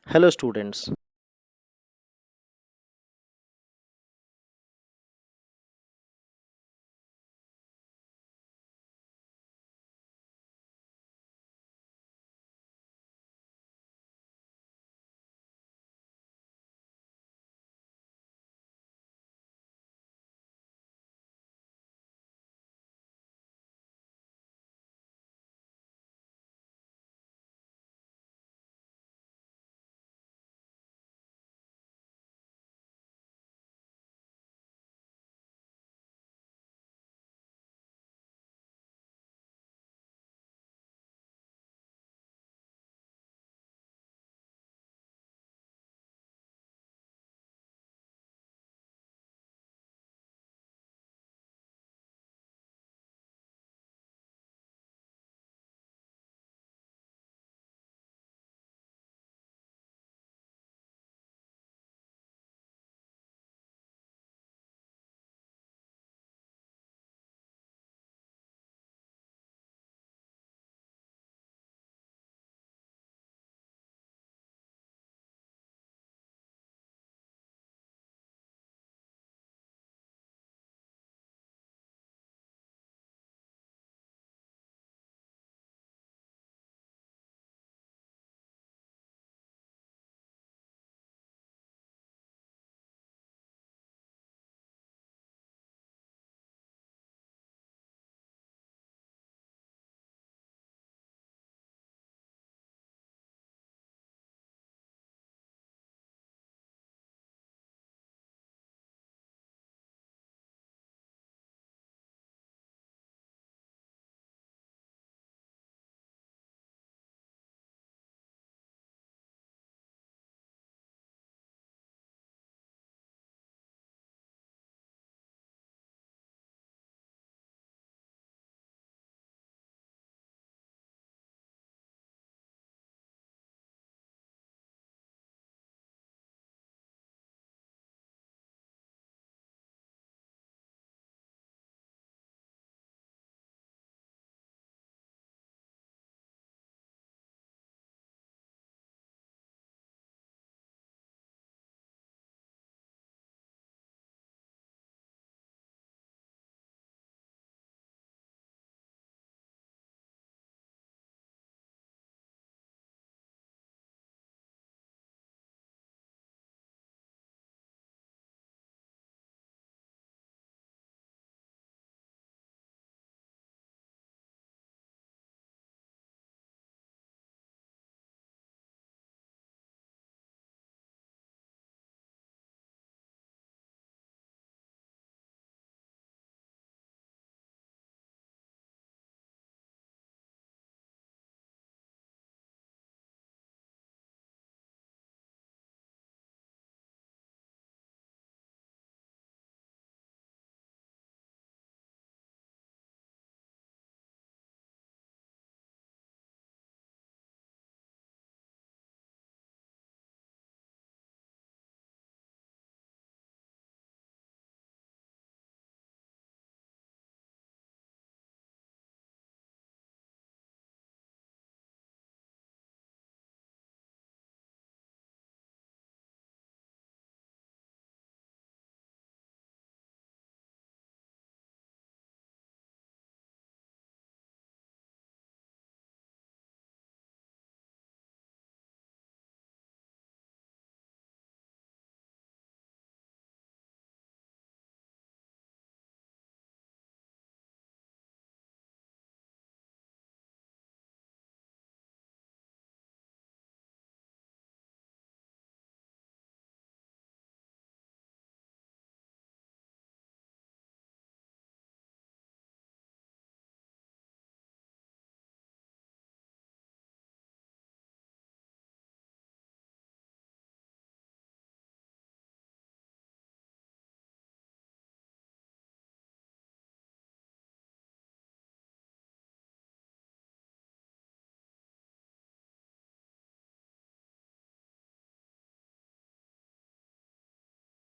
Hello, students.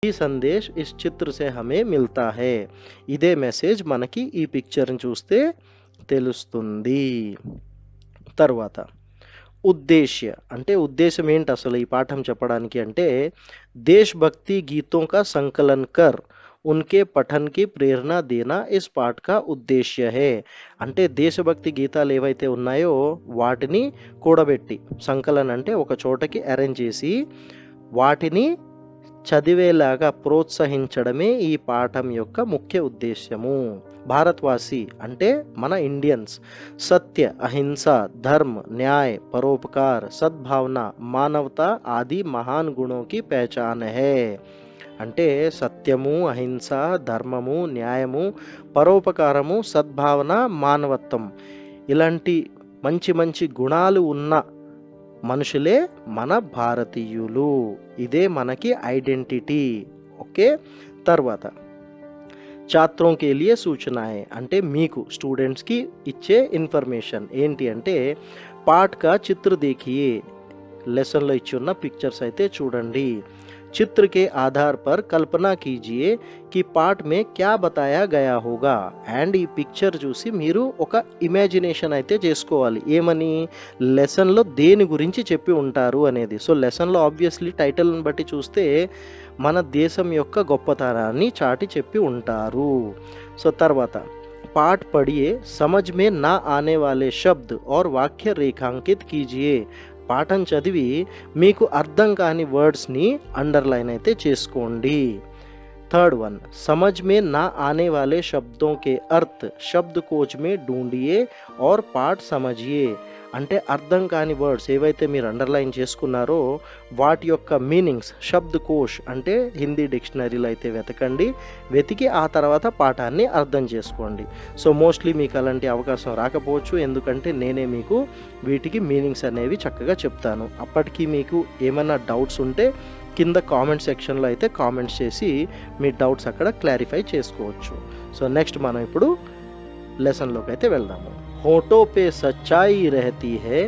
ఈ సందేశ్ इस चित्र से हमें मिलता है. ఇదే మెసేజ్ మనకి ఈ పిక్చర్‌ని చూస్తే తెలుస్తుంది. తరువాత उद्देश्य అంటే ఉద్దేశం ఏంటి అసలు ఈ పాఠం చెప్పడానికి అంటే देशभक्ति गीतों का संकलन कर उनके पठन की प्रेरणा देना इस पाठ का उद्देश्य है అంటే దేశభక్తి గీతాలు ఏవైతే ఉన్నాయో వాటిని కూడబెట్టి సంకలన్ అంటే ఒక చోటకి అరేంజ్ చేసి వాటిని చదివేలాగా ప్రోత్సహించడమే ఈ పాఠం యొక్క ముఖ్య ఉద్దేశ్యము भारतवासी అంటే మన ఇండియన్స్ सत्य अहिंसा धर्म न्याय परोपकार सद्भावना मानवता आदि महान गुणों की पहचान है అంటే సత్యము అహింస ధర్మము న్యాయము పరోపకారము సద్భావన మానవత్వం ఇలాంటి మంచి మంచి గుణాలు ఉన్న మనుషులే మన భారతీయులు ఇదే మనకి ఐడెంటిటీ ఓకే తర్వాత छात्रों के लिए सूचनाएं అంటే మీకు స్టూడెంట్స్ కి ఇచ్చే ఇన్ఫర్మేషన్ ఏంటి అంటే पाठ का चित्र देखिए లెసన్ లో ఇచ్చి ఉన్న పిక్చర్స్ అయితే చూడండి चित्र के आधार पर कल्पना कीजिए कि पाठ में क्या बताया गया होगा అండ్ ఈ పిక్చర్ చూసి మీరు ఒక ఇమాజినేషన్ అయితే చేసుకోవాలి ఏమని లెసన్ లో దేని గురించి చెప్పి ఉంటారు అనేది సో లెసన్ లో ఆబ్వియస్లీ టైటిల్ ని బట్టి చూస్తే మన దేశం యొక్క గొప్పతనాన్ని చాటి చెప్పి ఉంటారు సో తర్వాత पाठ पढ़िए समझ में ना आने वाले शब्द और वाक्य रेखांकित कीजिए పాఠం చదివి మీకు అర్థం కాని వర్డ్స్ని అండర్లైన్ అయితే చేసుకోండి थर्ड वन समझ में ना आने वाले शब्दों के अर्थ शब्दकोश में ढूंढिए और पाठ समझिए అంటే అర్థం కాని వర్డ్స్ ఏవైతే మీరు అండర్లైన్ చేసుకున్నారో వాటి యొక్క మీనింగ్స్ శబ్దకోష్ అంటే హిందీ డిక్షనరీలో అయితే వెతికి ఆ తర్వాత పాఠాన్ని అర్థం చేసుకోండి సో మోస్ట్లీ మీకు అలాంటి అవకాశం రాకపోవచ్చు ఎందుకంటే నేనే మీకు వీటికి మీనింగ్స్ అనేవి చక్కగా చెప్తాను అప్పటికి మీకు ఏమైనా డౌట్స్ ఉంటే కింద కామెంట్ సెక్షన్లో అయితే కామెంట్స్ చేసి మీ డౌట్స్ అక్కడ క్లారిఫై చేసుకోవచ్చు సో నెక్స్ట్ మనం ఇప్పుడు లెసన్లోకి అయితే వెళ్దాము होठों पे सच्चाई रहती है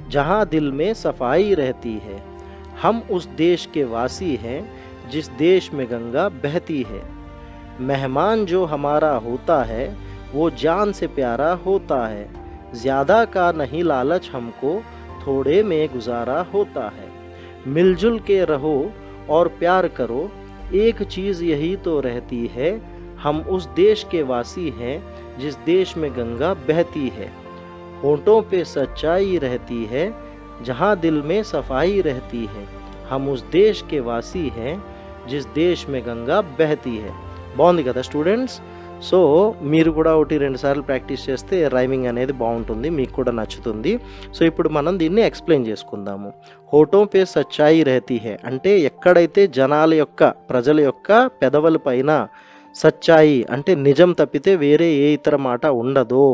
जहां दिल में सफाई रहती है हम उस देश के वासी हैं जिस देश में गंगा बहती है मेहमान जो हमारा होता है वो जान से प्यारा होता है ज्यादा का नहीं लालच हमको थोड़े में गुजारा होता है मिलजुल के रहो और प्यार करो एक चीज यही तो रहती है हम उस देश के वासी हैं जिस देश में गंगा बहती है होठों पे सच्चाई रहती है जहाँ दिल में सफाई रहती है हम उस देश के वासी हैं जिस देश में गंगा बहती है బాగుంది కదా స్టూడెంట్స్ సో మీరు కూడా ఒకటి రెండు సార్లు ప్రాక్టీస్ చేస్తే రైమింగ్ అనేది బాగుంటుంది మీకు కూడా నచ్చుతుంది సో ఇప్పుడు మనం దీన్ని ఎక్స్ప్లెయిన్ చేసుకుందాము హోటో పే సచ్చాయి రహతీ హే అంటే ఎక్కడైతే జనాల యొక్క ప్రజల యొక్క పెదవుల పైన సచ్చాయి అంటే నిజం తప్పితే వేరే ఏ ఇతర మాట ఉండదో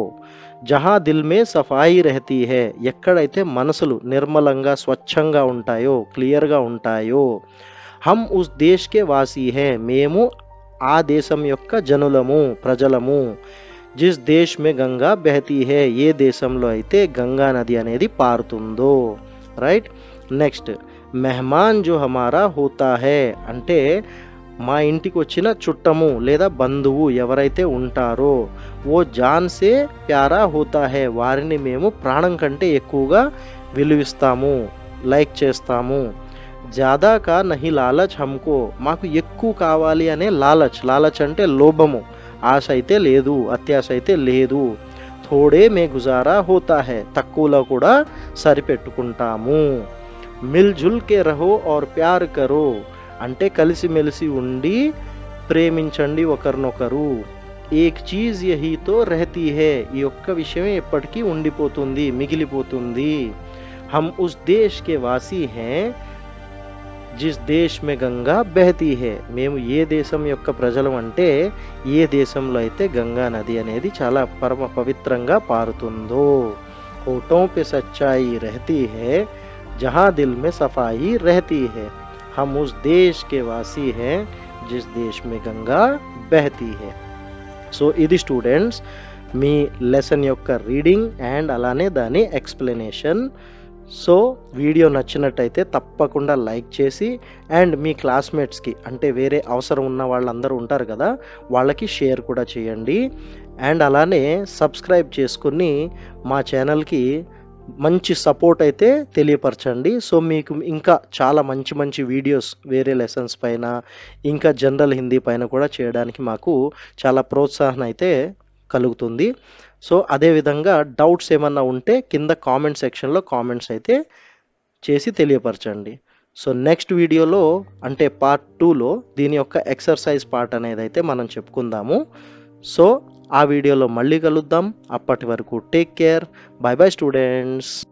జహా దిల్ మే సఫాయి రహతీ హే ఎక్కడైతే మనసులు నిర్మలంగా స్వచ్ఛంగా ఉంటాయో క్లియర్గా ఉంటాయో హమ్ ఉస్ దేశ్ కే వాసీ హే మేము ఆ దేశం యొక్క జనులము ప్రజలము జిస్ దేశ్ మే గంగా బెహతీ హే ఏ దేశంలో అయితే గంగా నది అనేది పారుతుందో రైట్ నెక్స్ట్ మెహమాన్ జో హమారా హోతా హే అంటే మా ఇంటికి వచ్చిన చుట్టము లేదా బంధువు ఎవరైతే ఉంటారో ఓ జాన్ సే ప్యారా హోతా హే వారిని మేము ప్రాణం కంటే ఎక్కువగా విలువిస్తాము లైక్ చేస్తాము జ్యాదా కా నహి లాలచ్ హమ్కో మాకు ఎక్కువ కావాలి అనే లాలచ్ అంటే లోభము ఆశ అయితే లేదు అత్యాశ అయితే లేదు థోడే మే గుజారా హోతా హే తక్కువలో కూడా సరిపెట్టుకుంటాము మిల్జుల్ కే రహో और ప్యార్ కరో అంటే కలిసిమెలిసి ఉండి ప్రేమించండి ఒకరినొకరు ఏక్ చీజ్ యహీ తో రహతీ హే ఈ ఒక్క విషయమే ఎప్పటికీ ఉండిపోతుంది మిగిలిపోతుంది హమ్ ఉస్ దేశ్ కే వాసీ హే జిస్ దేశ్ మే గంగా బెహతీ హే మేము ఏ దేశం యొక్క ప్రజలం అంటే ఏ దేశంలో అయితే గంగా నది అనేది చాలా పరమ పవిత్రంగా పారుతుందో హోఠోं पे सच्चाई रहती है जहां दिल में सफाई रहती है हम उस देश के वासी हैं जिस देश में गंगा बहती है సో ఇది స్టూడెంట్స్ మీ లెసన్ యొక్క రీడింగ్ అండ్ అలానే దాని ఎక్స్ప్లెనేషన్ సో వీడియో నచ్చినట్టయితే తప్పకుండా లైక్ చేసి అండ్ మీ క్లాస్మేట్స్కి అంటే వేరే అవసరం ఉన్న వాళ్ళందరూ ఉంటారు కదా వాళ్ళకి షేర్ కూడా చేయండి అండ్ అలానే సబ్స్క్రైబ్ చేసుకుని మా ఛానల్కి మంచి సపోర్ట్ అయితే తెలియపరచండి. సో, మీకు ఇంకా చాలా మంచి మంచి వీడియోస్ వేరే లెసన్స్ పైన, ఇంకా జనరల్ హిందీ పైన కూడా చేయడానికి మాకు చాలా ప్రోత్సాహం అయితే కలుగుతుంది. సో, అదేవిధంగా డౌట్స్ ఏమన్నా ఉంటే కింద కామెంట్ సెక్షన్‌లో కామెంట్స్ అయితే చేసి తెలియపరచండి. సో, నెక్స్ట్ వీడియోలో అంటే పార్ట్ 2లో దీని యొక్క ఎక్సర్సైజ్ పార్ట్ అనేదైతే మనం చెప్పుకుందాము. సో, ఆ వీడియోలో మళ్ళీ కలుద్దాం. అప్పటి వరకు take care. By by students.